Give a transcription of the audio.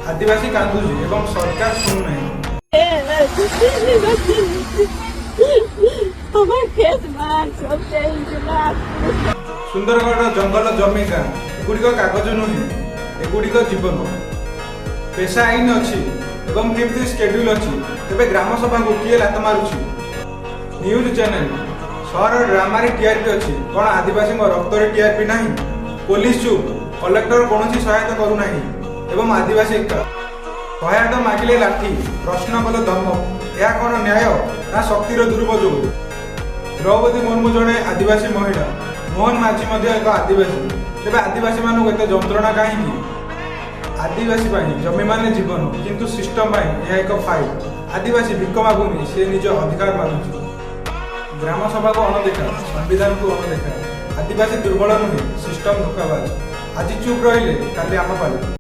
आदिवासी कांदुची एवं सरकार सुनु नहीं। सुंदरगढ़ जंगल जमी गाँ एगुड़िक कागज नुहे एगुड़िक जीवन पेशा आईन अच्छी एवं केमती स्केड्यूल अच्छी तेरे ग्राम सभा को किए लात मारुछि न्यूज चैनल सहर ड्रामा टीआरपी अच्छी कौन आदिवासी रक्त टीआरपी ना पुलिस चुप कलेक्टर कौन सहायता करूना एवं आदिवासी एका सहायता मागिले लाठी प्रश्न कले धमक यह कौन न्याय ना शक्तिर दुरुपयोग। द्रौपदी मुर्मू जड़े आदिवासी महिला मोहन माझी एक आदिवासी तेज आदिवासी मानक एत जंत्रणा कहीं आदिवासी जमी मान जीवन किंतु सिस्टम यह एक फाइट आदिवासी भिक मागुनि से निज अधिकार मागुଛି ग्राम सभा को अणदेखा संविधान को अणदेखा आदिवासी दुर्बल नुहे सिस्टम धोखाबाज आज चुप रहिले काली आम पाली।